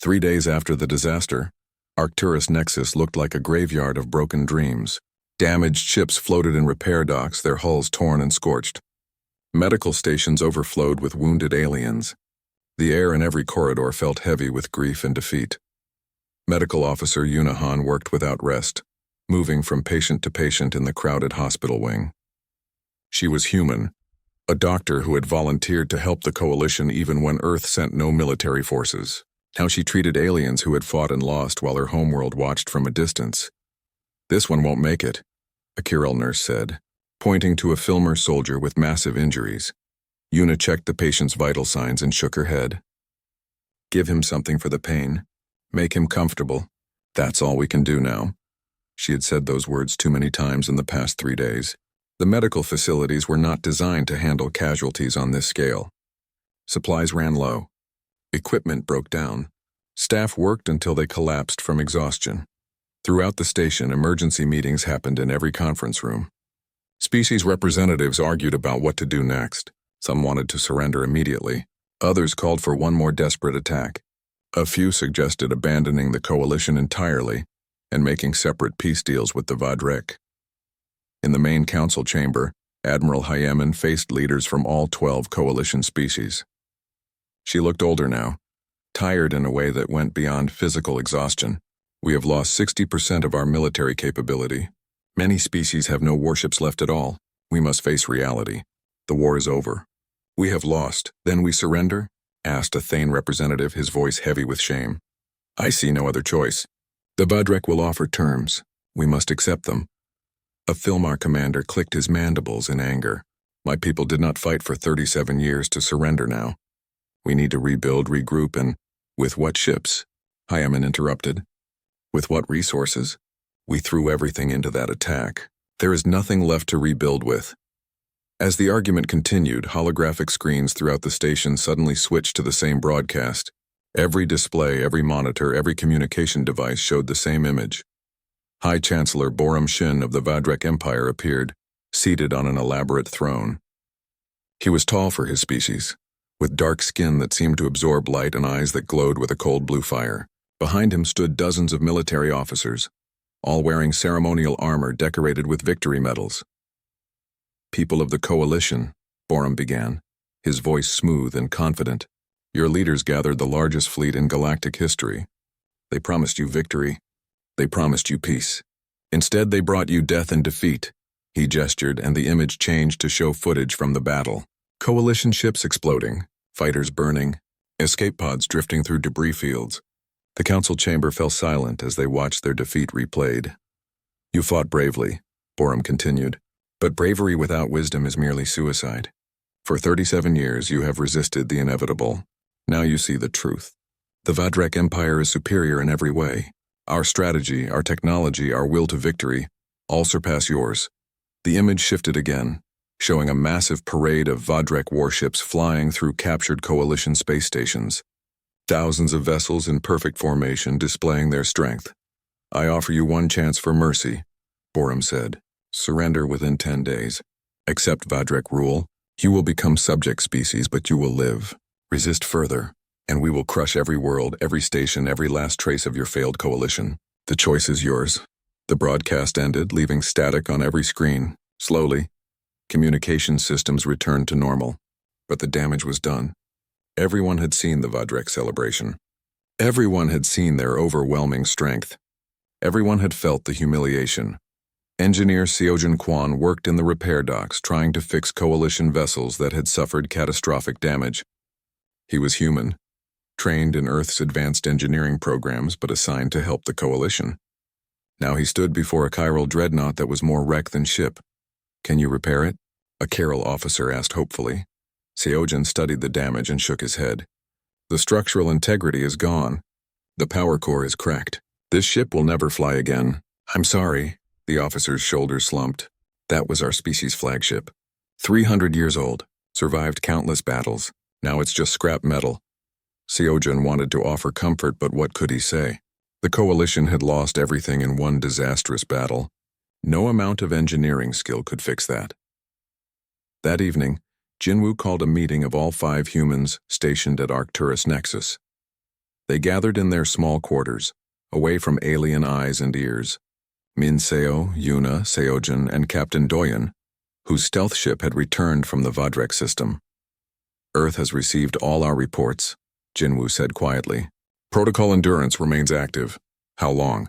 3 days after the disaster, Arcturus Nexus looked like a graveyard of broken dreams. Damaged ships floated in repair docks, their hulls torn and scorched. Medical stations overflowed with wounded aliens. The air in every corridor felt heavy with grief and defeat. Medical Officer Yunahan worked without rest, moving from patient to patient in the crowded hospital wing. She was human, a doctor who had volunteered to help the Coalition even when Earth sent no military forces. Now she treated aliens who had fought and lost while her homeworld watched from a distance. "This one won't make it," a Kirel nurse said, pointing to a Filmer soldier with massive injuries. Yuna checked the patient's vital signs and shook her head. "Give him something for the pain. Make him comfortable. That's all we can do now." She had said those words too many times in the past 3 days. The medical facilities were not designed to handle casualties on this scale. Supplies ran low. Equipment broke down. Staff worked until they collapsed from exhaustion. Throughout the station, emergency meetings happened in every conference room. Species representatives argued about what to do next. Some wanted to surrender immediately. Others called for one more desperate attack. A few suggested abandoning the Coalition entirely and making separate peace deals with the Vadrek. In the main council chamber, Admiral Hyemen faced leaders from all 12 Coalition species. She looked older now, tired in a way that went beyond physical exhaustion. "We have lost 60% of our military capability. Many species have no warships left at all. We must face reality. The war is over." "We have lost, then we surrender?" asked a Thane representative, his voice heavy with shame. "I see no other choice. The Vadrek will offer terms. We must accept them." A Filmar commander clicked his mandibles in anger. "My people did not fight for 37 years to surrender now. We need to rebuild, regroup, and—" "With what ships?" Hyemen interrupted. "With what resources? We threw everything into that attack. There is nothing left to rebuild with." As the argument continued, holographic screens throughout the station suddenly switched to the same broadcast. Every display, every monitor, every communication device showed the same image. High Chancellor Borum Shin of the Vadrek Empire appeared, seated on an elaborate throne. He was tall for his species, with dark skin that seemed to absorb light and eyes that glowed with a cold blue fire. Behind him stood dozens of military officers, all wearing ceremonial armor decorated with victory medals. "People of the Coalition," Borum began, his voice smooth and confident. "Your leaders gathered the largest fleet in galactic history. They promised you victory. They promised you peace. Instead, they brought you death and defeat." He gestured, and the image changed to show footage from the battle. Coalition ships exploding, fighters burning, escape pods drifting through debris fields. The council chamber fell silent as they watched their defeat replayed. "You fought bravely," Borum continued, "but bravery without wisdom is merely suicide. For 37 years, you have resisted the inevitable. Now you see the truth. The Vadrek Empire is superior in every way. Our strategy, our technology, our will to victory, all surpass yours." The image shifted again, showing a massive parade of Vadrek warships flying through captured Coalition space stations. Thousands of vessels in perfect formation displaying their strength. "I offer you one chance for mercy," Borum said. "Surrender within 10 days. Accept Vadrek rule. You will become subject species, but you will live. Resist further, and we will crush every world, every station, every last trace of your failed Coalition. The choice is yours." The broadcast ended, leaving static on every screen. Slowly, communication systems returned to normal, but the damage was done. Everyone had seen the Vadrek celebration. Everyone had seen their overwhelming strength. Everyone had felt the humiliation. Engineer Seojin Kwan worked in the repair docks trying to fix Coalition vessels that had suffered catastrophic damage. He was human, trained in Earth's advanced engineering programs but assigned to help the Coalition. Now he stood before a chiral dreadnought that was more wreck than ship. "Can you repair it?" a Chiral officer asked hopefully. Seojin studied the damage and shook his head. "The structural integrity is gone. The power core is cracked. This ship will never fly again." "I'm sorry." The officer's shoulders slumped. "That was our species' flagship. 300 years old, survived countless battles. Now it's just scrap metal." Seojin wanted to offer comfort, but what could he say? The Coalition had lost everything in one disastrous battle. No amount of engineering skill could fix that. That evening, Jinwoo called a meeting of all 5 humans stationed at Arcturus Nexus. They gathered in their small quarters, away from alien eyes and ears. Min Seo, Yuna, Seojin, and Captain Doyen, whose stealth ship had returned from the Vadrek system. Earth has received all our reports, Jinwoo said quietly. Protocol endurance remains active. How long?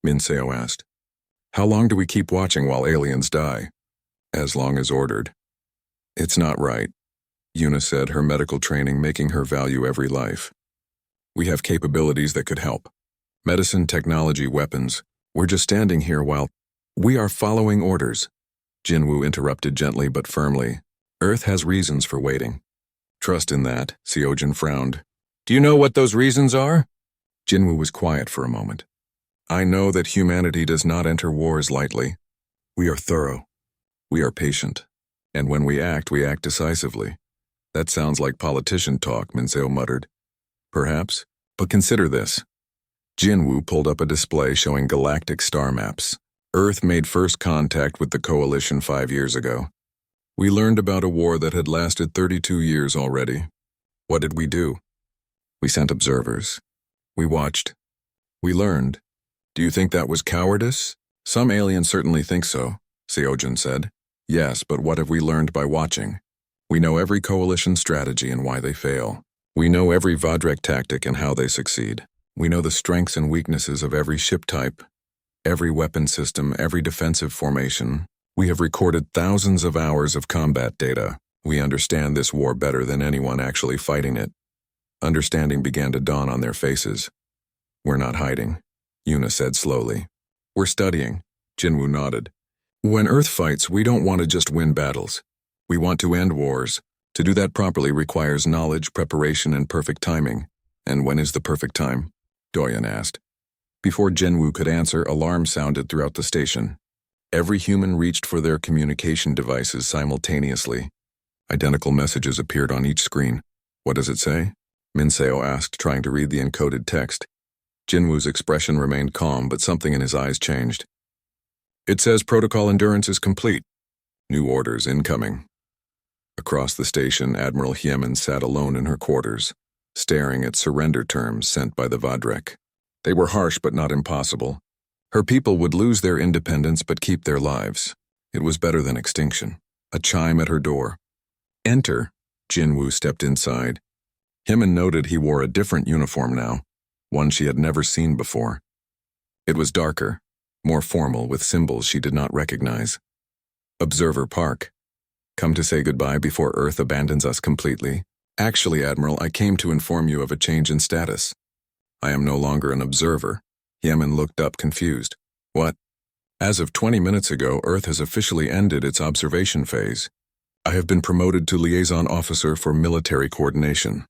Min Seo asked. How long do we keep watching while aliens die? As long as ordered. It's not right, Yuna said, her medical training making her value every life. We have capabilities that could help. Medicine, technology, weapons. We're just standing here while we are following orders. Jinwoo interrupted gently but firmly. Earth has reasons for waiting. Trust in that, Seojin frowned. Do you know what those reasons are? Jinwoo was quiet for a moment. I know that humanity does not enter wars lightly. We are thorough. We are patient. And when we act decisively. That sounds like politician talk, Minseo muttered. Perhaps, but consider this. Jinwoo pulled up a display showing galactic star maps. Earth made first contact with the Coalition 5 years ago. We learned about a war that had lasted 32 years already. What did we do? We sent observers. We watched. We learned. Do you think that was cowardice? Some aliens certainly think so, Seojin said. Yes, but what have we learned by watching? We know every coalition strategy and why they fail. We know every Vadrek tactic and how they succeed. We know the strengths and weaknesses of every ship type, every weapon system, every defensive formation. We have recorded thousands of hours of combat data. We understand this war better than anyone actually fighting it. Understanding began to dawn on their faces. We're not hiding, Yuna said slowly. We're studying, Jinwoo nodded. When Earth fights, we don't want to just win battles. We want to end wars. To do that properly requires knowledge, preparation, and perfect timing. And when is the perfect time? Doyen asked. Before Jinwoo could answer, alarms sounded throughout the station. Every human reached for their communication devices simultaneously. Identical messages appeared on each screen. What does it say? Minseo asked, trying to read the encoded text. Jinwoo's expression remained calm, but something in his eyes changed. It says protocol endurance is complete. New orders incoming. Across the station, Admiral Hyemin sat alone in her quarters, staring at surrender terms sent by the Vadrek. They were harsh but not impossible. Her people would lose their independence but keep their lives. It was better than extinction. A chime at her door. Enter. Jinwoo stepped inside. Hyemin noted he wore a different uniform now, one she had never seen before. It was darker, more formal, with symbols she did not recognize. Observer Park. Come to say goodbye before Earth abandons us completely. Actually, Admiral, I came to inform you of a change in status. I am no longer an observer. Hyemin looked up confused. What? As of 20 minutes ago, Earth has officially ended its observation phase. I have been promoted to liaison officer for military coordination.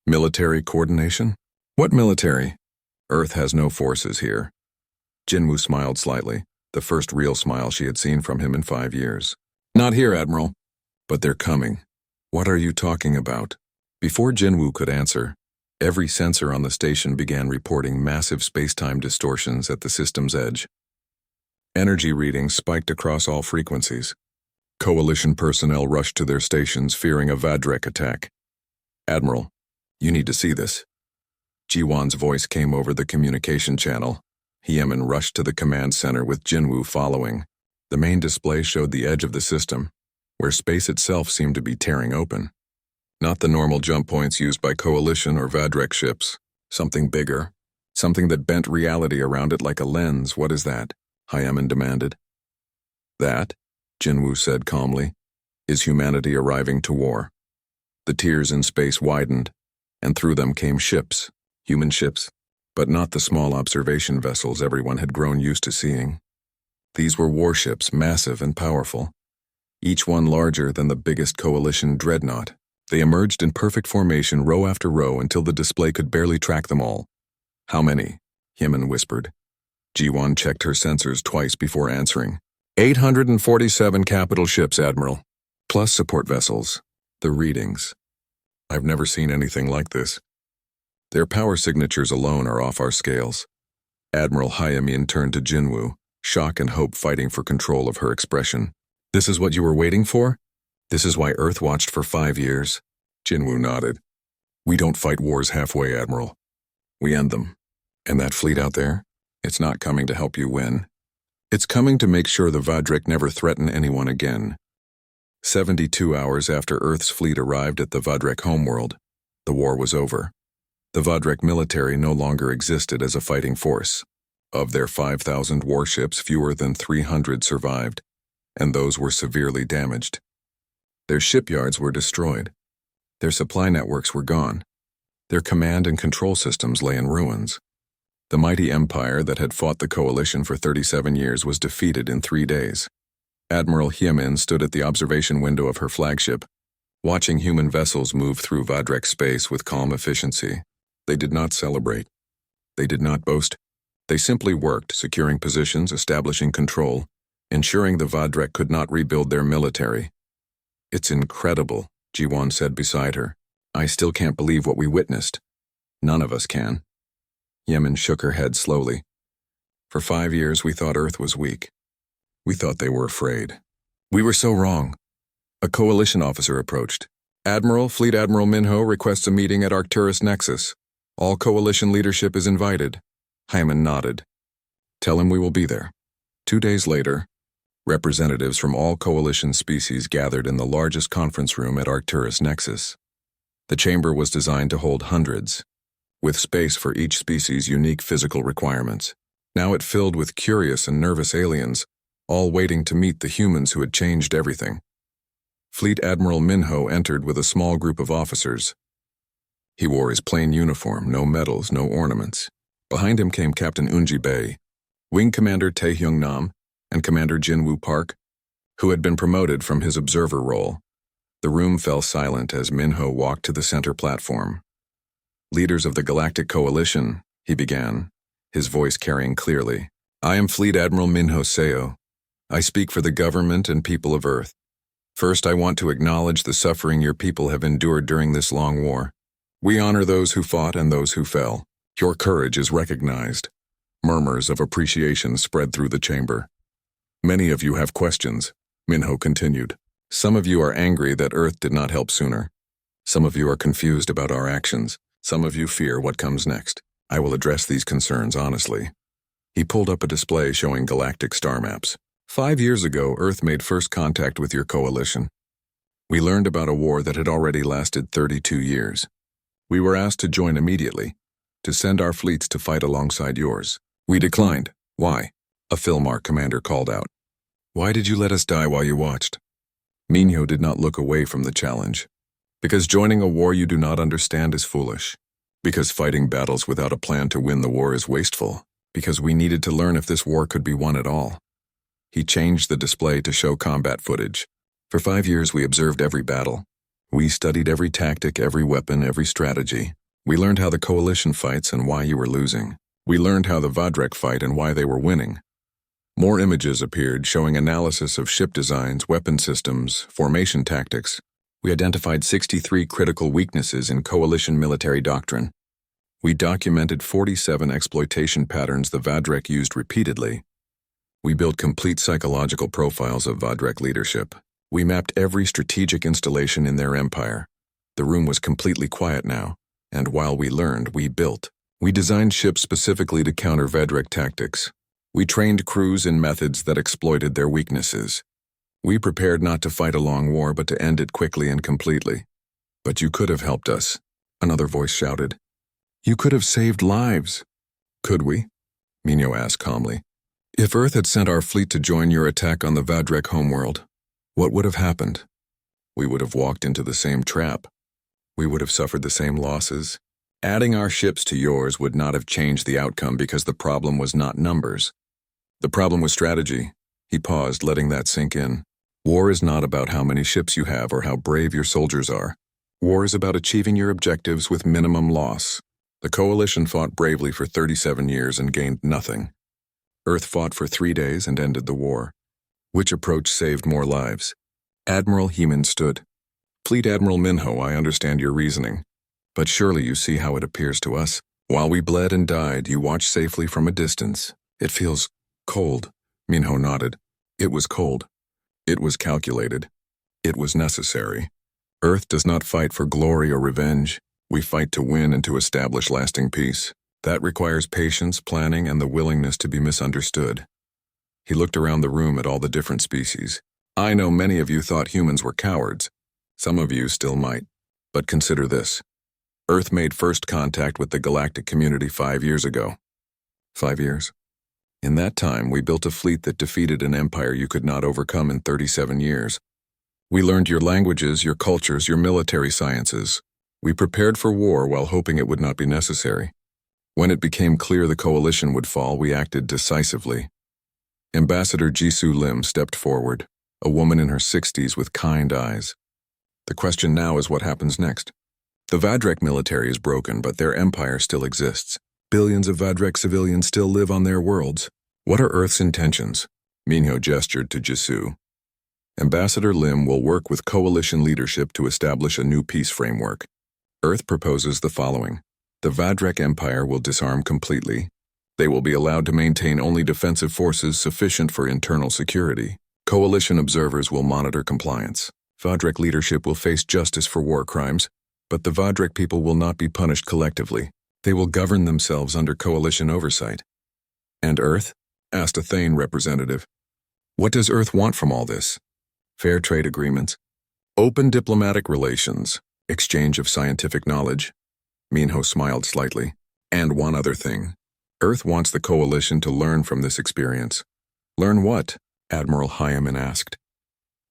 Military coordination? What military? Earth has no forces here. Jinwoo smiled slightly, the first real smile she had seen from him in 5 years. Not here, Admiral. But they're coming. What are you talking about? Before Jinwoo could answer, every sensor on the station began reporting massive space-time distortions at the system's edge. Energy readings spiked across all frequencies. Coalition personnel rushed to their stations fearing a Vadrek attack. Admiral, you need to see this. Jiwon's voice came over the communication channel. Hyemin rushed to the command center with Jinwoo following. The main display showed the edge of the system, where space itself seemed to be tearing open. Not the normal jump points used by Coalition or Vadrek ships. Something bigger. Something that bent reality around it like a lens. What is that? Hyemin demanded. That, Jinwoo said calmly, is humanity arriving to war. The tiers in space widened, and through them came ships, human ships, but not the small observation vessels everyone had grown used to seeing. These were warships, massive and powerful, each one larger than the biggest Coalition dreadnought. They emerged in perfect formation row after row until the display could barely track them all. How many? Hyemin whispered. Jiwon checked her sensors twice before answering. 847 capital ships, Admiral, plus support vessels. The readings. I've never seen anything like this. Their power signatures alone are off our scales. Admiral Hyemin turned to Jinwoo, shock and hope fighting for control of her expression. This is what you were waiting for? This is why Earth watched for 5 years? Jinwoo nodded. We don't fight wars halfway, Admiral. We end them. And that fleet out there? It's not coming to help you win. It's coming to make sure the Vadrek never threaten anyone again. 72 hours after Earth's fleet arrived at the Vadrek homeworld, the war was over. The Vadrek military no longer existed as a fighting force. Of their 5,000 warships, fewer than 300 survived, and those were severely damaged. Their shipyards were destroyed. Their supply networks were gone. Their command and control systems lay in ruins. The mighty empire that had fought the coalition for 37 years was defeated in 3 days. Admiral Hyemin stood at the observation window of her flagship, watching human vessels move through Vadrek space with calm efficiency. They did not celebrate. They did not boast. They simply worked, securing positions, establishing control, ensuring the Vadrek could not rebuild their military. "It's incredible," Jiwon said beside her. "I still can't believe what we witnessed." "None of us can." Yemen shook her head slowly. "For 5 years we thought Earth was weak. We thought they were afraid. We were so wrong." A coalition officer approached. "Fleet Admiral Minho requests a meeting at Arcturus Nexus. All coalition leadership is invited." Hyman nodded. "Tell him we will be there." 2 days later, representatives from all coalition species gathered in the largest conference room at Arcturus Nexus. The chamber was designed to hold hundreds, with space for each species' unique physical requirements. Now it filled with curious and nervous aliens, all waiting to meet the humans who had changed everything. Fleet Admiral Minho entered with a small group of officers. He wore his plain uniform, no medals, no ornaments. Behind him came Captain Unji Bae, Wing Commander Tae Hyung Nam, and Commander Jin Woo Park, who had been promoted from his observer role. The room fell silent as Minho walked to the center platform. "Leaders of the Galactic Coalition," he began, his voice carrying clearly. "I am Fleet Admiral Minho Seo. I speak for the government and people of Earth. First, I want to acknowledge the suffering your people have endured during this long war. We honor those who fought and those who fell. Your courage is recognized." Murmurs of appreciation spread through the chamber. "Many of you have questions," Minho continued. "Some of you are angry that Earth did not help sooner. Some of you are confused about our actions. Some of you fear what comes next. I will address these concerns honestly." He pulled up a display showing galactic star maps. 5 years ago, Earth made first contact with your coalition. We learned about a war that had already lasted 32 years. We were asked to join immediately, to send our fleets to fight alongside yours. We declined. Why? A Philmar commander called out. "Why did you let us die while you watched?" Minho did not look away from the challenge. "Because joining a war you do not understand is foolish. Because fighting battles without a plan to win the war is wasteful. Because we needed to learn if this war could be won at all." He changed the display to show combat footage. "For 5 years we observed every battle. We studied every tactic, every weapon, every strategy. We learned how the coalition fights and why you were losing. We learned how the Vadrek fight and why they were winning." More images appeared showing analysis of ship designs, weapon systems, formation tactics. We identified 63 critical weaknesses in coalition military doctrine. We documented 47 exploitation patterns the Vadrek used repeatedly. We built complete psychological profiles of Vadrek leadership. We mapped every strategic installation in their empire. The room was completely quiet now, and while we learned, we built. We designed ships specifically to counter Vadrek tactics. We trained crews in methods that exploited their weaknesses. We prepared not to fight a long war, but to end it quickly and completely. "But you could have helped us," another voice shouted. "You could have saved lives." "Could we?" Minho asked calmly. "If Earth had sent our fleet to join your attack on the Vadrek homeworld, what would have happened? We would have walked into the same trap. We would have suffered the same losses. Adding our ships to yours would not have changed the outcome because the problem was not numbers. The problem was strategy." He paused, letting that sink in. "War is not about how many ships you have or how brave your soldiers are. War is about achieving your objectives with minimum loss. The coalition fought bravely for 37 years and gained nothing. Earth fought for 3 days and ended the war. Which approach saved more lives?" Admiral Hyemin stood. "Fleet Admiral Minho, I understand your reasoning. But surely you see how it appears to us. While we bled and died, you watched safely from a distance. It feels cold." Minho nodded. "It was cold. It was calculated. It was necessary. Earth does not fight for glory or revenge. We fight to win and to establish lasting peace. That requires patience, planning, and the willingness to be misunderstood. He looked around the room at all the different species. I know many of you thought humans were cowards. Some of you still might. But consider this. Earth made first contact with the galactic community 5 years ago. 5 years? In that time, we built a fleet that defeated an empire you could not overcome in 37 years. We learned your languages, your cultures, your military sciences. We prepared for war while hoping it would not be necessary. When it became clear the coalition would fall, we acted decisively. Ambassador Jisoo Lim stepped forward, a woman in her 60s with kind eyes. The question now is what happens next. The Vadrek military is broken, but their empire still exists. Billions of Vadrek civilians still live on their worlds. What are Earth's intentions? Minho gestured to Jisoo. Ambassador Lim will work with coalition leadership to establish a new peace framework. Earth proposes the following. The Vadrek Empire will disarm completely. They will be allowed to maintain only defensive forces sufficient for internal security. Coalition observers will monitor compliance. Vadrek leadership will face justice for war crimes, but the Vadrek people will not be punished collectively. They will govern themselves under coalition oversight. And Earth? Asked a Thane representative. What does Earth want from all this? Fair trade agreements, open diplomatic relations, exchange of scientific knowledge. Minho smiled slightly. And one other thing. Earth wants the coalition to learn from this experience. Learn what? Admiral Hyaman asked.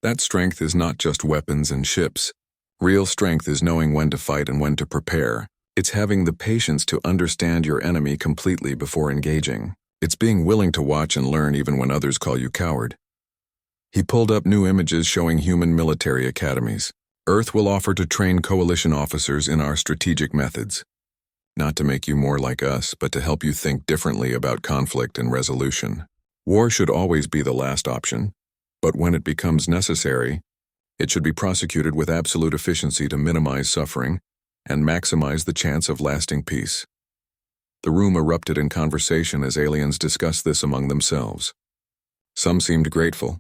That strength is not just weapons and ships. Real strength is knowing when to fight and when to prepare. It's having the patience to understand your enemy completely before engaging. It's being willing to watch and learn even when others call you coward. He pulled up new images showing human military academies. Earth will offer to train coalition officers in our strategic methods. Not to make you more like us, but to help you think differently about conflict and resolution. War should always be the last option, but when it becomes necessary, it should be prosecuted with absolute efficiency to minimize suffering and maximize the chance of lasting peace. The room erupted in conversation as aliens discussed this among themselves. Some seemed grateful,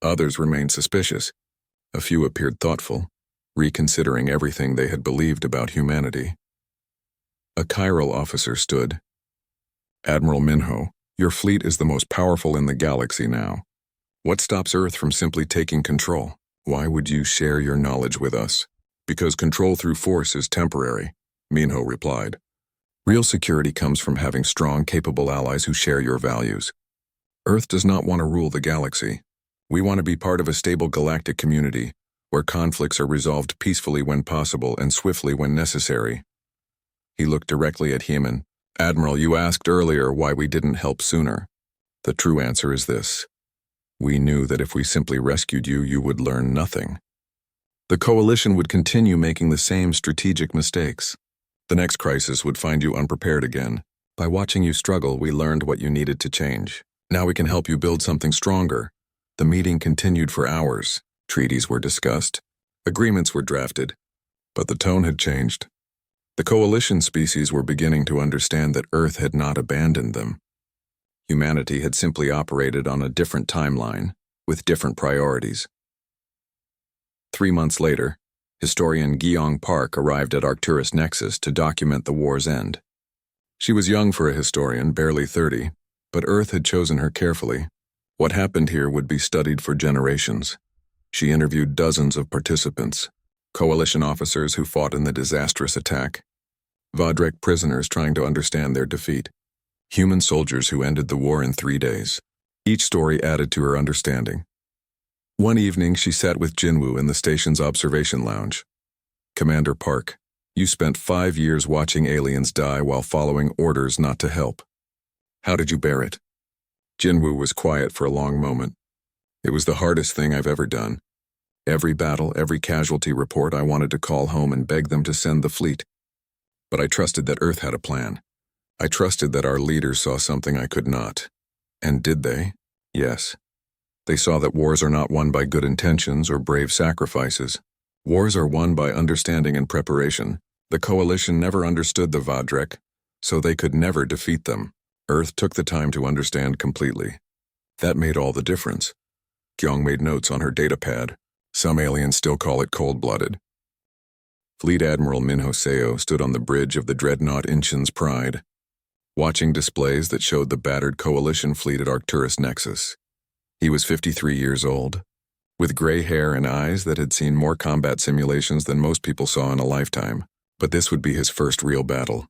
others remained suspicious. A few appeared thoughtful, reconsidering everything they had believed about humanity. A chiral officer stood. Admiral Minho, your fleet is the most powerful in the galaxy now. What stops Earth from simply taking control? Why would you share your knowledge with us? Because control through force is temporary, Minho replied. Real security comes from having strong, capable allies who share your values. Earth does not want to rule the galaxy. We want to be part of a stable galactic community, where conflicts are resolved peacefully when possible and swiftly when necessary. He looked directly at Heman. Admiral, you asked earlier why we didn't help sooner. The true answer is this. We knew that if we simply rescued you, you would learn nothing. The coalition would continue making the same strategic mistakes. The next crisis would find you unprepared again. By watching you struggle, we learned what you needed to change. Now we can help you build something stronger. The meeting continued for hours. Treaties were discussed. Agreements were drafted. But the tone had changed. The coalition species were beginning to understand that Earth had not abandoned them. Humanity had simply operated on a different timeline, with different priorities. 3 months later, historian Gyeong Park arrived at Arcturus Nexus to document the war's end. She was young for a historian, barely 30, but Earth had chosen her carefully. What happened here would be studied for generations. She interviewed dozens of participants, coalition officers who fought in the disastrous attack, Vadrek prisoners trying to understand their defeat, human soldiers who ended the war in 3 days. Each story added to her understanding. One evening, she sat with Jinwoo in the station's observation lounge. Commander Park, you spent 5 years watching aliens die while following orders not to help. How did you bear it? Jinwoo was quiet for a long moment. It was the hardest thing I've ever done. Every battle, every casualty report, I wanted to call home and beg them to send the fleet. But I trusted that Earth had a plan. I trusted that our leaders saw something I could not. And did they? Yes. They saw that wars are not won by good intentions or brave sacrifices. Wars are won by understanding and preparation. The coalition never understood the Vadrek, so they could never defeat them. Earth took the time to understand completely. That made all the difference. Kyung made notes on her datapad. Some aliens still call it cold-blooded. Fleet Admiral Minho Seo stood on the bridge of the dreadnought Inchin's Pride. watching displays that showed the battered coalition fleet at Arcturus Nexus. He was 53 years old, with gray hair and eyes that had seen more combat simulations than most people saw in a lifetime. But this would be his first real battle.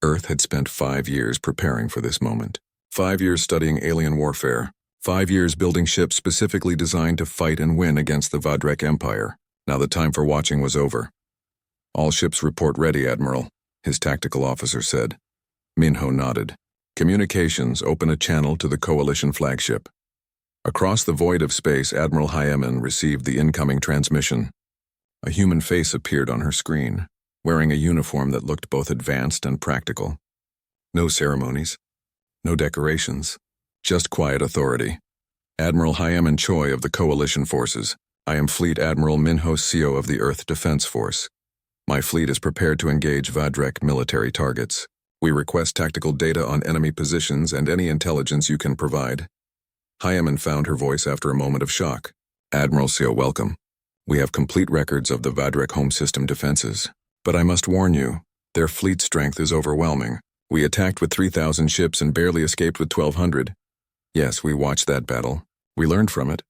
Earth had spent 5 years preparing for this moment. 5 years studying alien warfare. 5 years building ships specifically designed to fight and win against the Vadrek Empire. Now the time for watching was over. "All ships report ready, Admiral," his tactical officer said. Minho nodded. "Communications, open a channel to the Coalition flagship." Across the void of space, Admiral Hyeman received the incoming transmission. A human face appeared on her screen, wearing a uniform that looked both advanced and practical. No ceremonies, no decorations, just quiet authority. "Admiral Hyeman Choi of the Coalition Forces. I am Fleet Admiral Minho Seo of the Earth Defense Force. My fleet is prepared to engage Vadrek military targets. We request tactical data on enemy positions and any intelligence you can provide." Hyeman found her voice after a moment of shock. "Admiral Seo, welcome. We have complete records of the Vadrek home system defenses. But I must warn you, their fleet strength is overwhelming. We attacked with 3,000 ships and barely escaped with 1,200. Yes, we watched that battle. We learned from it."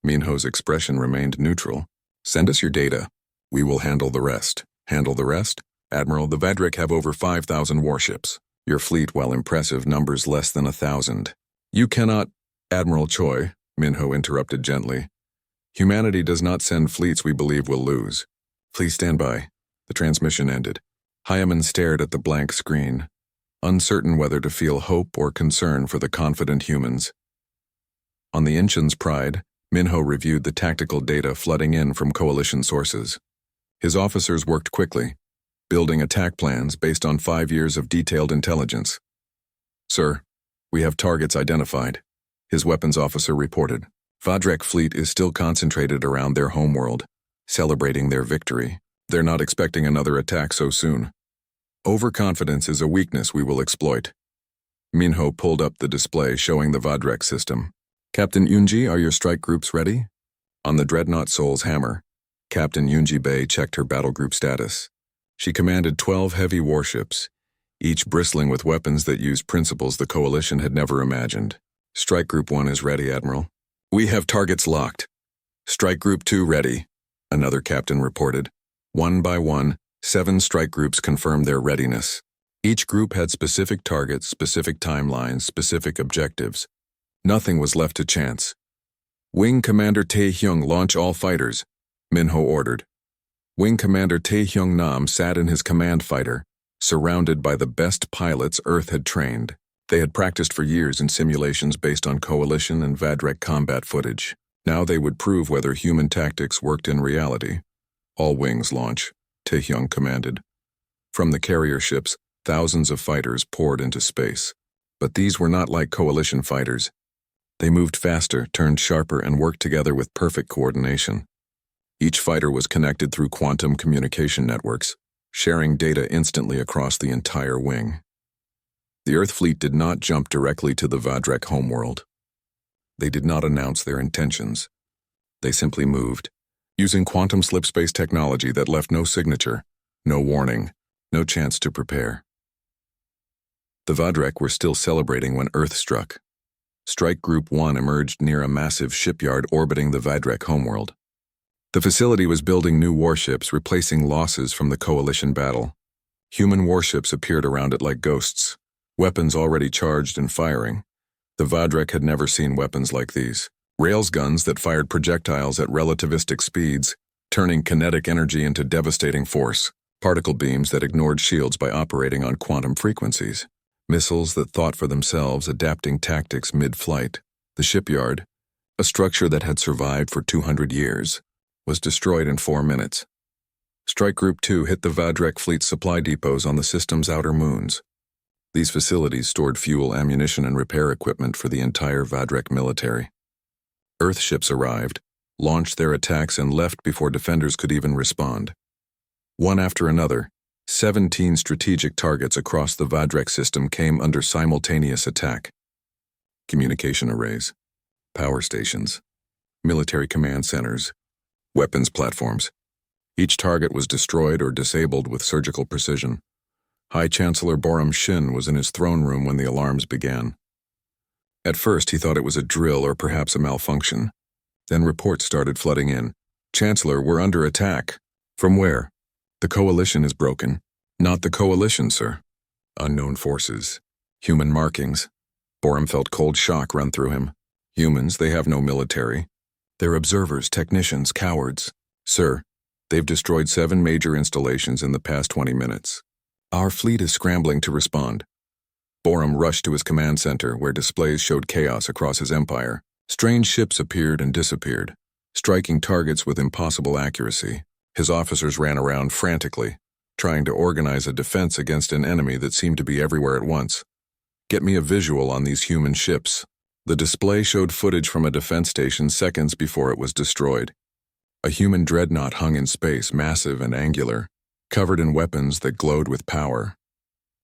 Minho's expression remained neutral. "Send us your data. We will handle the rest." "Handle the rest? Admiral, the Vadrek have over 5,000 warships. Your fleet, while impressive, numbers less than 1,000. You cannot—" "Admiral Choi," Minho interrupted gently. "Humanity does not send fleets we believe will lose. Please stand by." The transmission ended. Hyeman stared at the blank screen, uncertain whether to feel hope or concern for the confident humans. On the Inchin's Pride, Minho reviewed the tactical data flooding in from Coalition sources. His officers worked quickly, building attack plans based on 5 years of detailed intelligence. "Sir, we have targets identified," his weapons officer reported. "Vadrek fleet is still concentrated around their homeworld, celebrating their victory. They're not expecting another attack so soon. Overconfidence is a weakness we will exploit." Minho pulled up the display showing the Vadrek system. "Captain Yunji, are your strike groups ready?" On the Dreadnought Soul's hammer, Captain Yunji Bay checked her battle group status. She commanded 12 heavy warships, each bristling with weapons that used principles the Coalition had never imagined. "Strike Group 1 is ready, Admiral." "We have targets locked." "Strike Group 2 ready," another captain reported. One by one, 7 strike groups confirmed their readiness. Each group had specific targets, specific timelines, specific objectives. Nothing was left to chance. "Wing Commander Tae-hyung, launch all fighters," Minho ordered. Wing Commander Tae-hyung Nam sat in his command fighter, surrounded by the best pilots Earth had trained. They had practiced for years in simulations based on Coalition and Vadrek combat footage. Now they would prove whether human tactics worked in reality. "All wings launch," Tae-hyung commanded. From the carrier ships, thousands of fighters poured into space. But these were not like Coalition fighters. They moved faster, turned sharper, and worked together with perfect coordination. Each fighter was connected through quantum communication networks, sharing data instantly across the entire wing. The Earth fleet did not jump directly to the Vadrek homeworld. They did not announce their intentions. They simply moved, using quantum slipspace technology that left no signature, no warning, no chance to prepare. The Vadrek were still celebrating when Earth struck. Strike Group 1 emerged near a massive shipyard orbiting the Vadrek homeworld. The facility was building new warships, replacing losses from the Coalition battle. Human warships appeared around it like ghosts, weapons already charged and firing. The Vadrek had never seen weapons like these. Railguns that fired projectiles at relativistic speeds, turning kinetic energy into devastating force. Particle beams that ignored shields by operating on quantum frequencies. Missiles that thought for themselves, adapting tactics mid-flight. The shipyard, a structure that had survived for 200 years, was destroyed in 4 minutes. Strike Group 2 hit the Vadrek fleet's supply depots on the system's outer moons. These facilities stored fuel, ammunition, and repair equipment for the entire Vadrek military. Earth ships arrived, launched their attacks, and left before defenders could even respond. One after another, 17 strategic targets across the Vadrek system came under simultaneous attack. Communication arrays, power stations, military command centers, weapons platforms. Each target was destroyed or disabled with surgical precision. High Chancellor Borum Shin was in his throne room when the alarms began. At first, he thought it was a drill or perhaps a malfunction. Then reports started flooding in. Chancellor, we're under attack. From where? The coalition is broken. Not the coalition, sir. Unknown forces. Human markings. Borum felt cold shock run through him. Humans, they have no military. They're observers, technicians, cowards. Sir, they've destroyed 7 major installations in the past 20 minutes. Our fleet is scrambling to respond. Borum rushed to his command center, where displays showed chaos across his empire. Strange ships appeared and disappeared, striking targets with impossible accuracy. His officers ran around frantically, trying to organize a defense against an enemy that seemed to be everywhere at once. Get me a visual on these human ships. The display showed footage from a defense station seconds before it was destroyed. A human dreadnought hung in space, massive and angular, covered in weapons that glowed with power.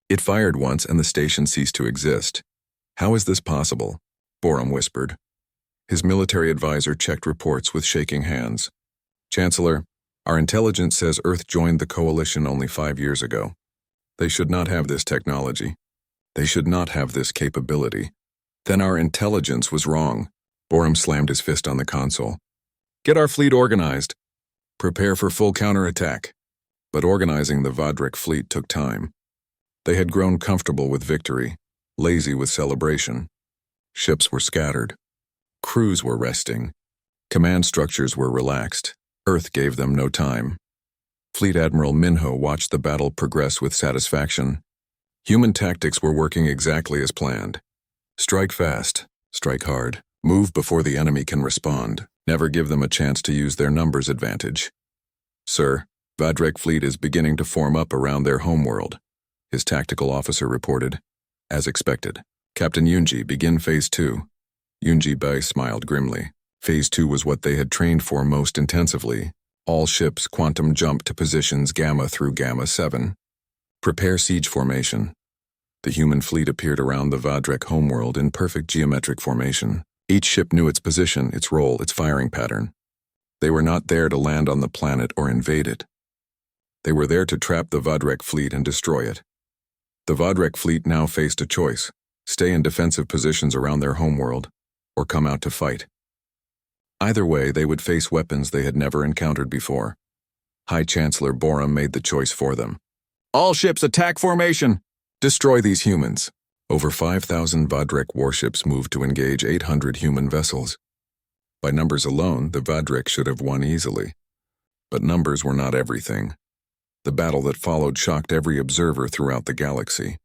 It fired once and the station ceased to exist. How is this possible? Borum whispered. His military advisor checked reports with shaking hands. Chancellor, our intelligence says Earth joined the coalition only 5 years ago. They should not have this technology. They should not have this capability. Then our intelligence was wrong. Borum slammed his fist on the console. Get our fleet organized. Prepare for full counterattack. But organizing the Vadrek fleet took time. They had grown comfortable with victory, lazy with celebration. Ships were scattered. Crews were resting. Command structures were relaxed. Earth gave them no time. Fleet Admiral Minho watched the battle progress with satisfaction. Human tactics were working exactly as planned. Strike fast, strike hard, move before the enemy can respond, never give them a chance to use their numbers advantage. Sir, Vadrek fleet is beginning to form up around their homeworld, his tactical officer reported. As expected. Captain Yunji, begin Phase 2. Yunji Bai smiled grimly. Phase 2 was what they had trained for most intensively. All ships quantum jump to positions Gamma through Gamma 7. Prepare siege formation. The human fleet appeared around the Vadrek homeworld in perfect geometric formation. Each ship knew its position, its role, its firing pattern. They were not there to land on the planet or invade it. They were there to trap the Vadrek fleet and destroy it. The Vadrek fleet now faced a choice: stay in defensive positions around their homeworld, or come out to fight. Either way, they would face weapons they had never encountered before. High Chancellor Borum made the choice for them. All ships attack formation! Destroy these humans. Over 5,000 Vadrek warships moved to engage 800 human vessels. By numbers alone, the Vadrek should have won easily. But numbers were not everything. The battle that followed shocked every observer throughout the galaxy.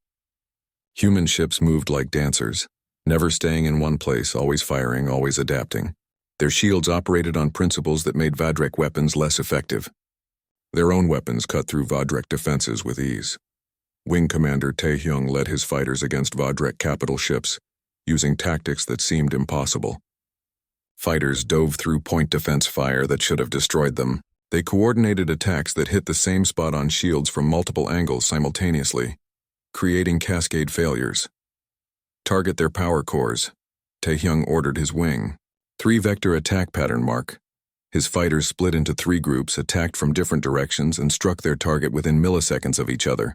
Human ships moved like dancers, never staying in one place, always firing, always adapting. Their shields operated on principles that made Vadrek weapons less effective. Their own weapons cut through Vadrek defenses with ease. Wing Commander Taehyung led his fighters against Vadrek capital ships, using tactics that seemed impossible. Fighters dove through point defense fire that should have destroyed them. They coordinated attacks that hit the same spot on shields from multiple angles simultaneously, creating cascade failures. Target their power cores. Taehyung ordered his wing. 3-vector attack pattern mark. His fighters split into 3 groups, attacked from different directions, and struck their target within milliseconds of each other.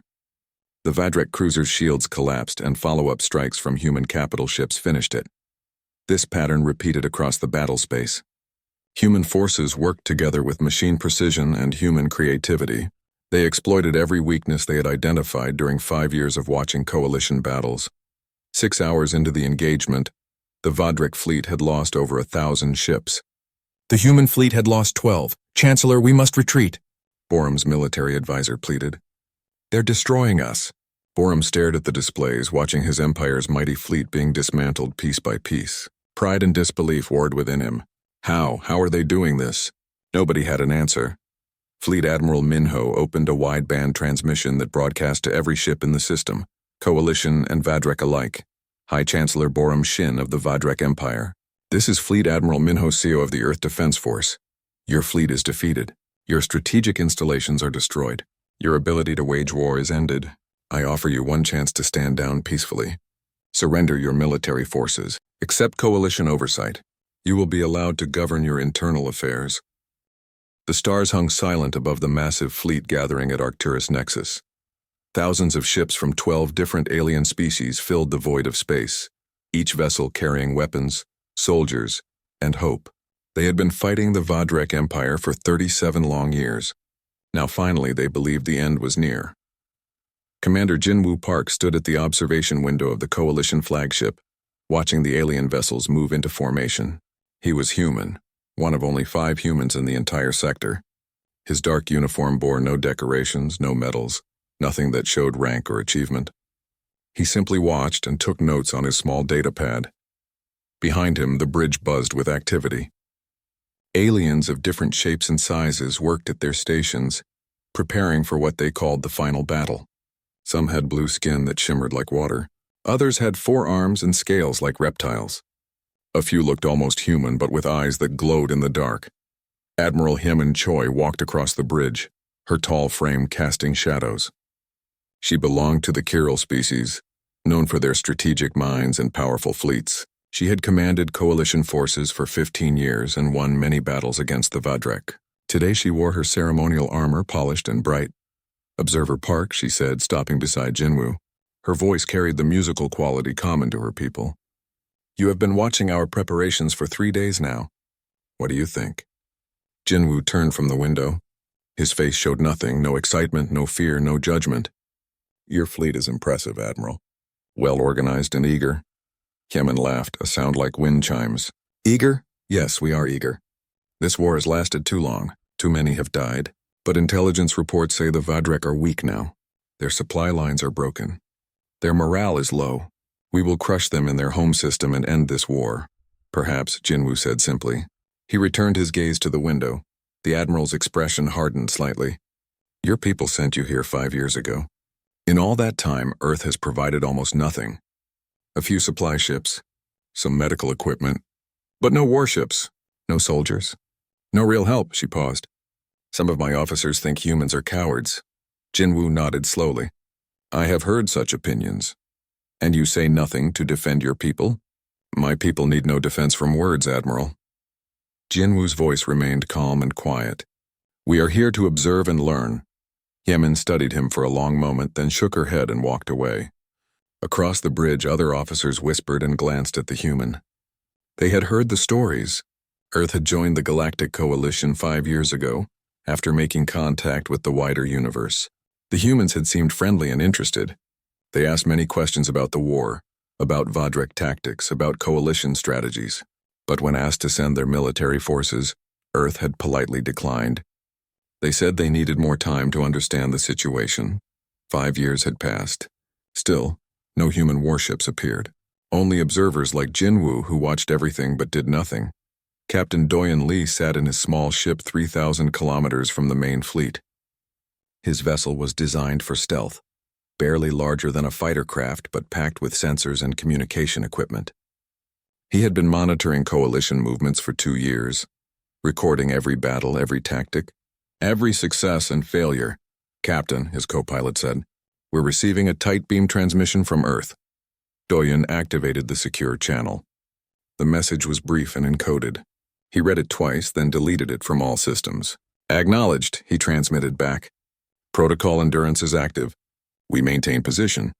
The Vadrek cruiser's shields collapsed, and follow-up strikes from human capital ships finished it. This pattern repeated across the battle space. Human forces worked together with machine precision and human creativity. They exploited every weakness they had identified during 5 years of watching coalition battles. 6 hours into the engagement, the Vadrek fleet had lost over 1,000 ships. The human fleet had lost 12. Chancellor, we must retreat, Borum's military advisor pleaded. They're destroying us. Borum stared at the displays, watching his empire's mighty fleet being dismantled piece by piece. Pride and disbelief warred within him. How are they doing this? Nobody had an answer. Fleet Admiral Minho opened a wideband transmission that broadcast to every ship in the system, Coalition and Vadrek alike. High Chancellor Borum Shin of the Vadrek Empire. This is Fleet Admiral Minho Seo of the Earth Defense Force. Your fleet is defeated. Your strategic installations are destroyed. Your ability to wage war is ended. I offer you one chance to stand down peacefully. Surrender your military forces. Accept coalition oversight. You will be allowed to govern your internal affairs. The stars hung silent above the massive fleet gathering at Arcturus Nexus. Thousands of ships from 12 different alien species filled the void of space, each vessel carrying weapons, soldiers, and hope. They had been fighting the Vadrek Empire for 37 long years. Now finally they believed the end was near. Commander Jinwoo Park stood at the observation window of the Coalition flagship, watching the alien vessels move into formation. He was human, one of only 5 humans in the entire sector. His dark uniform bore no decorations, no medals, nothing that showed rank or achievement. He simply watched and took notes on his small data pad. Behind him, the bridge buzzed with activity. Aliens of different shapes and sizes worked at their stations, preparing for what they called the final battle. Some had blue skin that shimmered like water. Others had 4 arms and scales like reptiles. A few looked almost human, but with eyes that glowed in the dark. Admiral Hyemin Choi walked across the bridge, her tall frame casting shadows. She belonged to the Chiral species, known for their strategic minds and powerful fleets. She had commanded coalition forces for 15 years and won many battles against the Vadrek. Today she wore her ceremonial armor polished and bright. "Observer Park," she said, stopping beside Jinwoo. Her voice carried the musical quality common to her people. "You have been watching our preparations for 3 days now. What do you think?" Jinwoo turned from the window. His face showed nothing, no excitement, no fear, no judgment. "Your fleet is impressive, Admiral. Well-organized and eager." Hyemin laughed, a sound like wind chimes. "Eager? Yes, we are eager. This war has lasted too long. Too many have died. But intelligence reports say the Vadrek are weak now. Their supply lines are broken. Their morale is low. We will crush them in their home system and end this war." "Perhaps," Jinwoo said simply. He returned his gaze to the window. The Admiral's expression hardened slightly. "Your people sent you here 5 years ago. In all that time, Earth has provided almost nothing. A few supply ships, some medical equipment, but no warships, no soldiers. No real help." She paused. "Some of my officers think humans are cowards." Jinwoo nodded slowly. "I have heard such opinions. And you say nothing to defend your people?" "My people need no defense from words, Admiral." Jinwoo's voice remained calm and quiet. "We are here to observe and learn." Hyemin studied him for a long moment, then shook her head and walked away. Across the bridge, other officers whispered and glanced at the human. They had heard the stories. Earth had joined the Galactic Coalition 5 years ago, after making contact with the wider universe. The humans had seemed friendly and interested. They asked many questions about the war, about Vadrek tactics, about coalition strategies. But when asked to send their military forces, Earth had politely declined. They said they needed more time to understand the situation. 5 years had passed. Still, no human warships appeared. Only observers like Jinwoo who watched everything but did nothing. Captain Doyen Lee sat in his small ship 3,000 kilometers from the main fleet. His vessel was designed for stealth, barely larger than a fighter craft but packed with sensors and communication equipment. He had been monitoring coalition movements for 2 years, recording every battle, every tactic, every success and failure. "Captain," his co-pilot said, "we're receiving a tight beam transmission from Earth." Doyen activated the secure channel. The message was brief and encoded. He read it twice, then deleted it from all systems. "Acknowledged," he transmitted back. "Protocol endurance is active. We maintain position."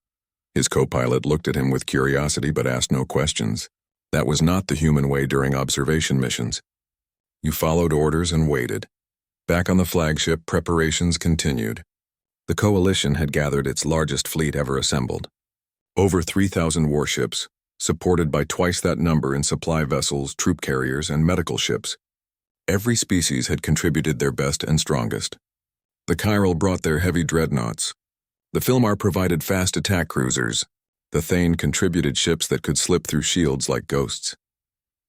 His co-pilot looked at him with curiosity but asked no questions. That was not the human way during observation missions. You followed orders and waited. Back on the flagship, preparations continued. The Coalition had gathered its largest fleet ever assembled. Over 3,000 warships, supported by twice that number in supply vessels, troop carriers, and medical ships. Every species had contributed their best and strongest. The Chiral brought their heavy dreadnoughts. The Filmar provided fast attack cruisers. The Thane contributed ships that could slip through shields like ghosts.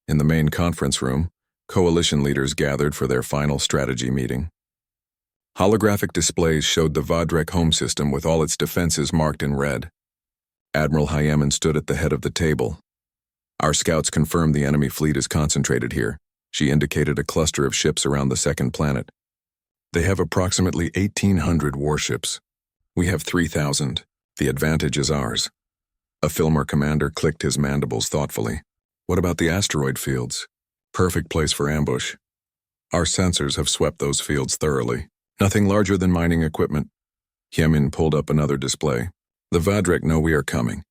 In the main conference room, Coalition leaders gathered for their final strategy meeting. Holographic displays showed the Vadrek home system with all its defenses marked in red. Admiral Hyemin stood at the head of the table. "Our scouts confirm the enemy fleet is concentrated here." She indicated a cluster of ships around the second planet. "They have approximately 1,800 warships. We have 3,000. The advantage is ours." A Filmar commander clicked his mandibles thoughtfully. "What about the asteroid fields?" "Perfect place for ambush. Our sensors have swept those fields thoroughly. Nothing larger than mining equipment." Hyemin pulled up another display. The Vadrek know we are coming.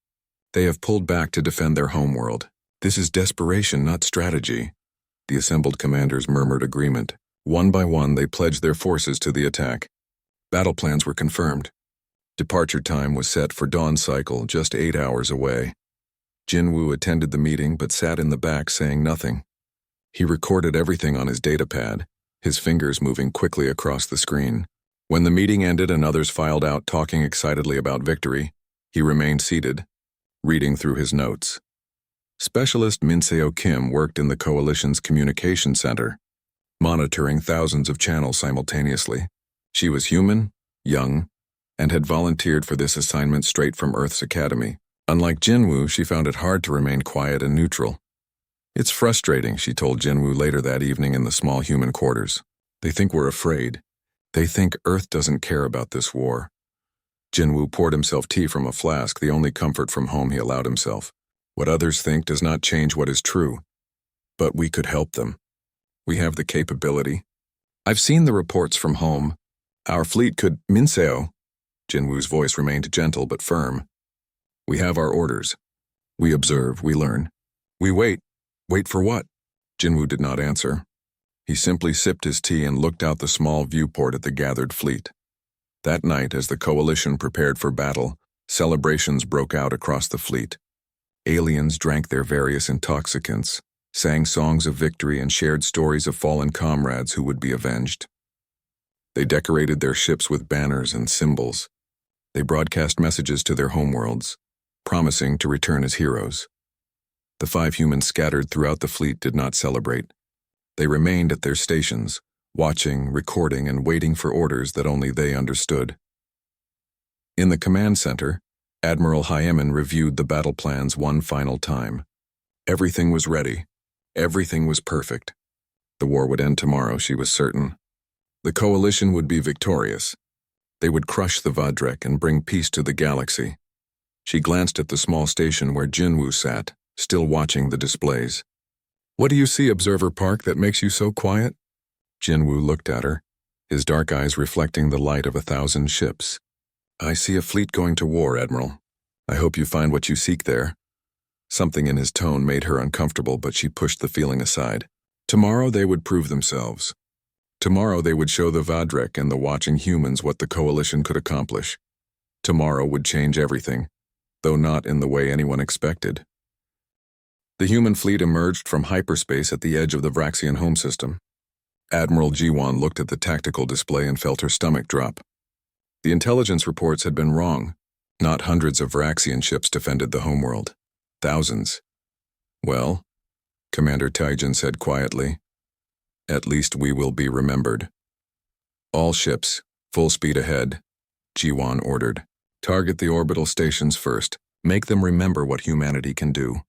They have pulled back to defend their homeworld. This is desperation, not strategy. The assembled commanders murmured agreement. One by one, they pledged their forces to the attack. Battle plans were confirmed. Departure time was set for dawn cycle, just 8 hours away. Jinwoo attended the meeting but sat in the back saying nothing. He recorded everything on his datapad, his fingers moving quickly across the screen. When the meeting ended and others filed out talking excitedly about victory, he remained seated, reading through his notes. Specialist Minseo Kim worked in the Coalition's communication center, monitoring thousands of channels simultaneously. She was human, young, and had volunteered for this assignment straight from Earth's academy. Unlike Jinwoo, she found it hard to remain quiet and neutral. It's frustrating, she told Jinwoo later that evening in the small human quarters. They think we're afraid. They think Earth doesn't care about this war. Jinwoo poured himself tea from a flask, the only comfort from home he allowed himself. What others think does not change what is true. But we could help them. We have the capability. I've seen the reports from home. Our fleet could... Minseo. Jinwoo's voice remained gentle but firm. We have our orders. We observe, we learn. We wait. Wait for what? Jinwoo did not answer. He simply sipped his tea and looked out the small viewport at the gathered fleet. That night, as the Coalition prepared for battle, celebrations broke out across the fleet. Aliens drank their various intoxicants, sang songs of victory, and shared stories of fallen comrades who would be avenged. They decorated their ships with banners and symbols. They broadcast messages to their homeworlds, promising to return as heroes. The 5 humans scattered throughout the fleet did not celebrate. They remained at their stations, watching, recording, and waiting for orders that only they understood. In the command center, Admiral Hyemin reviewed the battle plans one final time. Everything was ready. Everything was perfect. The war would end tomorrow, she was certain. The Coalition would be victorious. They would crush the Vadrek and bring peace to the galaxy. She glanced at the small station where Jinwoo sat, still watching the displays. What do you see, Observer Park, that makes you so quiet? Jinwoo looked at her, his dark eyes reflecting the light of 1,000 ships. I see a fleet going to war, Admiral. I hope you find what you seek there. Something in his tone made her uncomfortable, but she pushed the feeling aside. Tomorrow they would prove themselves. Tomorrow they would show the Vadrek and the watching humans what the Coalition could accomplish. Tomorrow would change everything, though not in the way anyone expected. The human fleet emerged from hyperspace at the edge of the Vraxian home system. Admiral Jiwon looked at the tactical display and felt her stomach drop. The intelligence reports had been wrong. Not hundreds of Vraxian ships defended the homeworld. Thousands. Well, Commander Taijin said quietly, at least we will be remembered. All ships, full speed ahead, Jiwon ordered. Target the orbital stations first. Make them remember what humanity can do.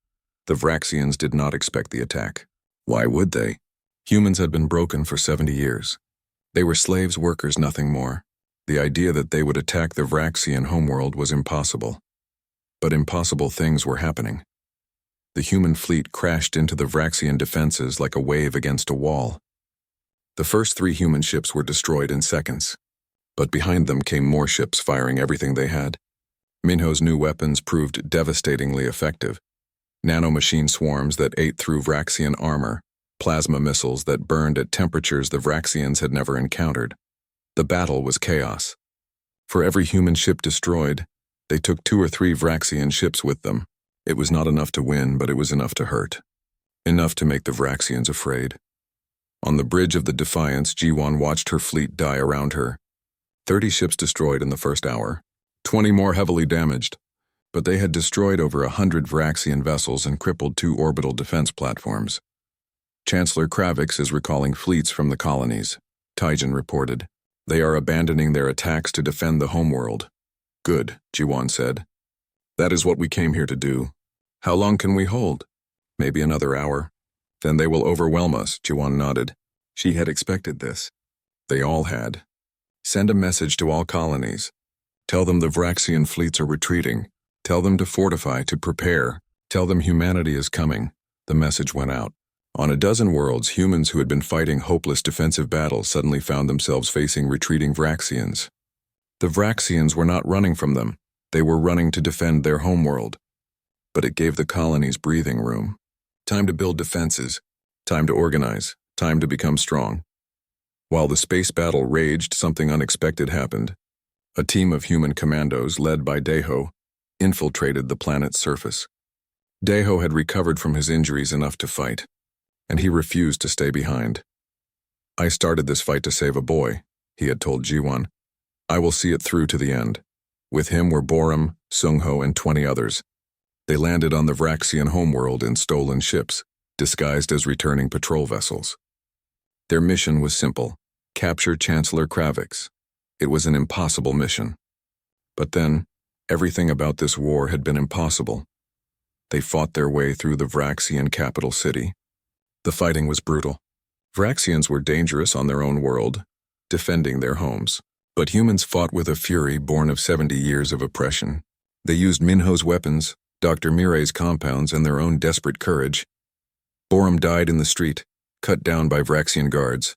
The Vraxians did not expect the attack. Why would they? Humans had been broken for 70 years. They were slaves, workers, nothing more. The idea that they would attack the Vraxian homeworld was impossible. But impossible things were happening. The human fleet crashed into the Vraxian defenses like a wave against a wall. The first 3 human ships were destroyed in seconds. But behind them came more ships firing everything they had. Minho's new weapons proved devastatingly effective. Nanomachine swarms that ate through Vraxian armor, plasma missiles that burned at temperatures the Vraxians had never encountered. The battle was chaos. For every human ship destroyed, they took 2 or 3 Vraxian ships with them. It was not enough to win, but it was enough to hurt. Enough to make the Vraxians afraid. On the bridge of the Defiance, Jiwon watched her fleet die around her. 30 ships destroyed in the first hour, 20 more heavily damaged. But they had destroyed over 100 Vraxian vessels and crippled 2 orbital defense platforms. Chancellor Kravix is recalling fleets from the colonies, Taijin reported. They are abandoning their attacks to defend the homeworld. Good, Jiwon said. That is what we came here to do. How long can we hold? Maybe another hour. Then they will overwhelm us, Jiwon nodded. She had expected this. They all had. Send a message to all colonies. Tell them the Vraxian fleets are retreating. Tell them to fortify, to prepare. Tell them humanity is coming. The message went out. On a dozen worlds, humans who had been fighting hopeless defensive battles suddenly found themselves facing retreating Vraxians. The Vraxians were not running from them. They were running to defend their homeworld. But it gave the colonies breathing room. Time to build defenses. Time to organize. Time to become strong. While the space battle raged, something unexpected happened. A team of human commandos, led by Deho, infiltrated the planet's surface. Deho had recovered from his injuries enough to fight, and he refused to stay behind. "I started this fight to save a boy," he had told G1. "I will see it through to the end." With him were Borum, Sungho, and 20 others. They landed on the Vraxian homeworld in stolen ships, disguised as returning patrol vessels. Their mission was simple: capture Chancellor Kravix. It was an impossible mission. But then, everything about this war had been impossible. They fought their way through the Vraxian capital city. The fighting was brutal. Vraxians were dangerous on their own world, defending their homes. But humans fought with a fury born of 70 years of oppression. They used Minho's weapons, Dr. Mire's compounds, and their own desperate courage. Borum died in the street, cut down by Vraxian guards.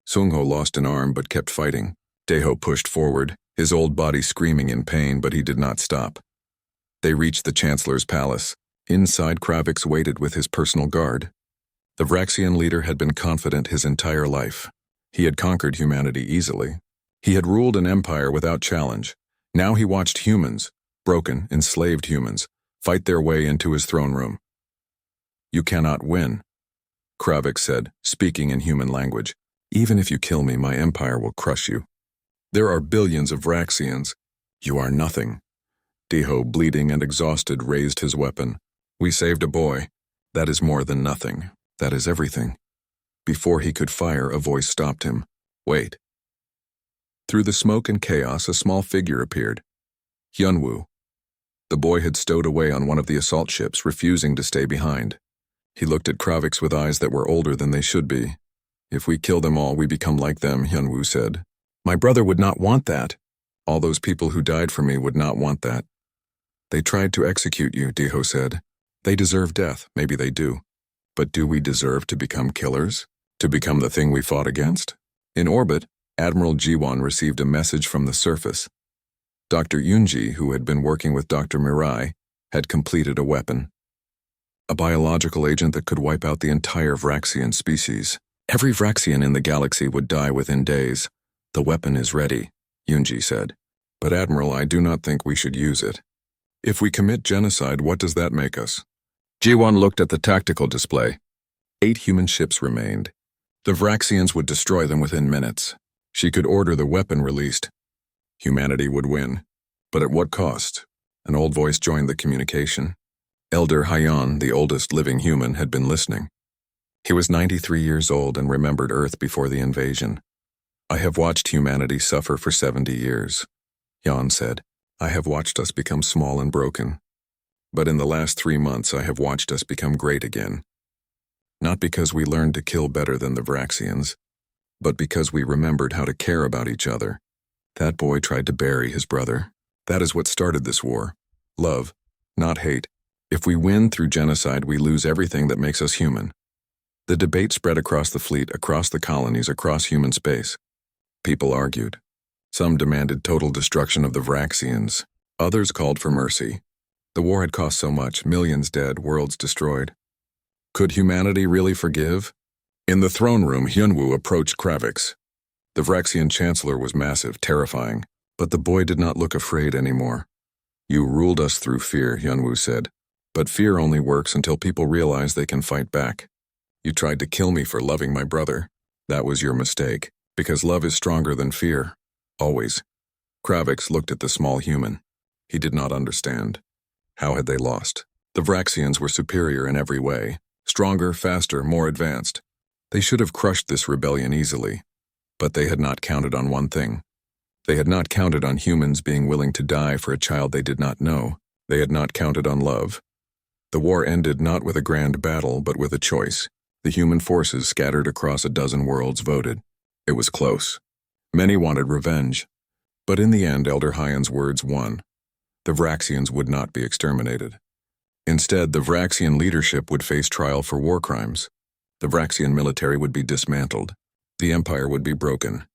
Sungho lost an arm but kept fighting. Deho pushed forward, his old body screaming in pain, but he did not stop. They reached the Chancellor's palace. Inside, Kravix waited with his personal guard. The Vraxian leader had been confident his entire life. He had conquered humanity easily. He had ruled an empire without challenge. Now he watched humans, broken, enslaved humans, fight their way into his throne room. "You cannot win," Kravix said, speaking in human language. "Even if you kill me, my empire will crush you. There are billions of Vraxians. You are nothing." Deho, bleeding and exhausted, raised his weapon. "We saved a boy. That is more than nothing. That is everything." Before he could fire, a voice stopped him. "Wait." Through the smoke and chaos, a small figure appeared. Hyunwoo. The boy had stowed away on one of the assault ships, refusing to stay behind. He looked at Kravix with eyes that were older than they should be. "If we kill them all, we become like them," Hyunwoo said. "My brother would not want that. All those people who died for me would not want that." "They tried to execute you," Deho said. "They deserve death, maybe they do. But do we deserve to become killers? To become the thing we fought against?" In orbit, Admiral G1 received a message from the surface. Dr. Yunji, who had been working with Dr. Mirai, had completed a weapon. A biological agent that could wipe out the entire Vraxian species. Every Vraxian in the galaxy would die within days. "The weapon is ready," Yunji said. "But Admiral, I do not think we should use it. If we commit genocide, what does that make us?" G1 looked at the tactical display. 8 human ships remained. The Vraxians would destroy them within minutes. She could order the weapon released. Humanity would win. But at what cost? An old voice joined the communication. Elder Hyan, the oldest living human, had been listening. He was 93 years old and remembered Earth before the invasion. "I have watched humanity suffer for 70 years, Hyan said. "I have watched us become small and broken. But in the last 3 months, I have watched us become great again. Not because we learned to kill better than the Vraxians, but because we remembered how to care about each other. That boy tried to bury his brother. That is what started this war. Love, not hate. If we win through genocide, we lose everything that makes us human." The debate spread across the fleet, across the colonies, across human space. People argued. Some demanded total destruction of the Vraxians. Others called for mercy. The war had cost so much, millions dead, worlds destroyed. Could humanity really forgive? In the throne room, Hyunwoo approached Kravix. The Vraxian chancellor was massive, terrifying, but the boy did not look afraid anymore. "You ruled us through fear," Hyunwoo said. "But fear only works until people realize they can fight back. You tried to kill me for loving my brother. That was your mistake, because love is stronger than fear. Always." Kravix looked at the small human. He did not understand. How had they lost? The Vraxians were superior in every way. Stronger, faster, more advanced. They should have crushed this rebellion easily. But they had not counted on one thing. They had not counted on humans being willing to die for a child they did not know. They had not counted on love. The war ended not with a grand battle, but with a choice. The human forces scattered across a dozen worlds voted. It was close. Many wanted revenge. But in the end, Elder Hyan's words won. The Vraxians would not be exterminated. Instead, the Vraxian leadership would face trial for war crimes. The Vraxian military would be dismantled. The empire would be broken.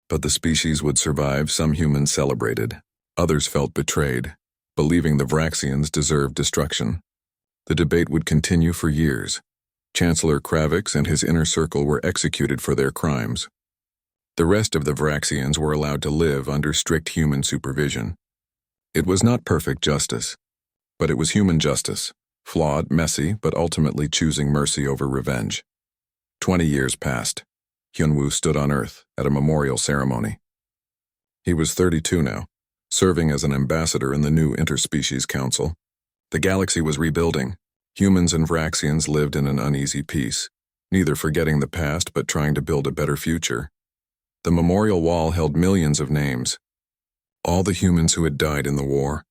But the species would survive. Some humans celebrated. Others felt betrayed, believing the Vraxians deserved destruction. The debate would continue for years. Chancellor Kravix and his inner circle were executed for their crimes. The rest of the Vraxians were allowed to live under strict human supervision. It was not perfect justice, but it was human justice, flawed, messy, but ultimately choosing mercy over revenge. 20 years passed. Hyunwoo stood on Earth at a memorial ceremony. He was 32 now, serving as an ambassador in the new Interspecies Council. The galaxy was rebuilding. Humans and Vraxians lived in an uneasy peace, neither forgetting the past but trying to build a better future. The memorial wall held millions of names. All the humans who had died in the war.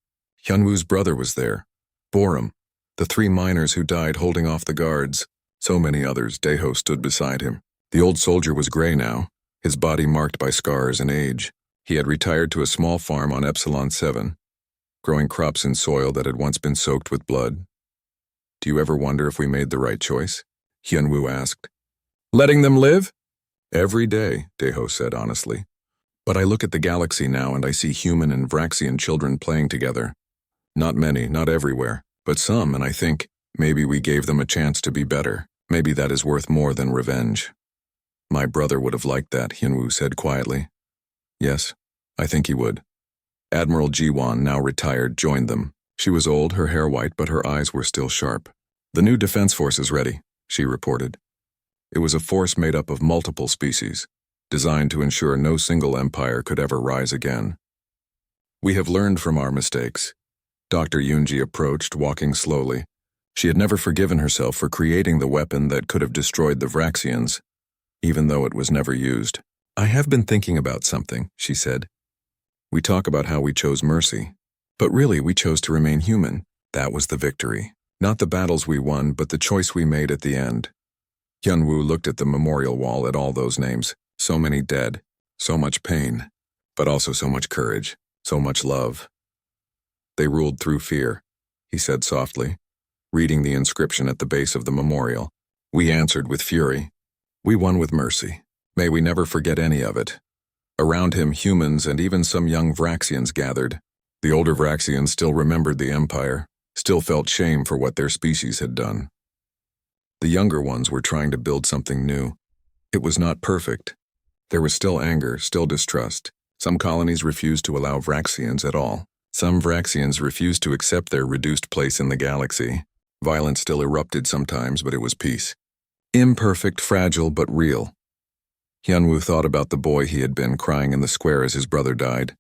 Hyunwoo's brother was there. Borum, the 3 miners who died holding off the guards. So many others. Daeho stood beside him. The old soldier was gray now, his body marked by scars and age. He had retired to a small farm on Epsilon 7, growing crops in soil that had once been soaked with blood. Do you ever wonder if we made the right choice? Hyunwoo asked. Letting them live? Every day, Daeho said honestly. But I look at the galaxy now and I see human and Vraxian children playing together. Not many, not everywhere, but some, and I think maybe we gave them a chance to be better. Maybe that is worth more than revenge. My brother would have liked that, Hyunwoo said quietly. Yes, I think he would. Admiral Jiwon, now retired, joined them. She was old, her hair white, but her eyes were still sharp. The new defense force is ready, she reported. It was a force made up of multiple species, designed to ensure no single empire could ever rise again. We have learned from our mistakes. Dr. Yoonji approached, walking slowly. She had never forgiven herself for creating the weapon that could have destroyed the Vraxians, even though it was never used. I have been thinking about something, she said. We talk about how we chose mercy, but really we chose to remain human. That was the victory. Not the battles we won, but the choice we made at the end. Hyunwoo looked at the memorial wall, at all those names. So many dead, so much pain, but also so much courage, so much love. They ruled through fear, he said softly, reading the inscription at the base of the memorial. We answered with fury. We won with mercy. May we never forget any of it. Around him, humans and even some young Vraxians gathered. The older Vraxians still remembered the Empire, still felt shame for what their species had done. The younger ones were trying to build something new. It was not perfect. There was still anger, still distrust. Some colonies refused to allow Vraxians at all. Some Vraxians refused to accept their reduced place in the galaxy. Violence still erupted sometimes, but it was peace. Imperfect, fragile, but real. Hyunwoo thought about the boy he had been, crying in the square as his brother died.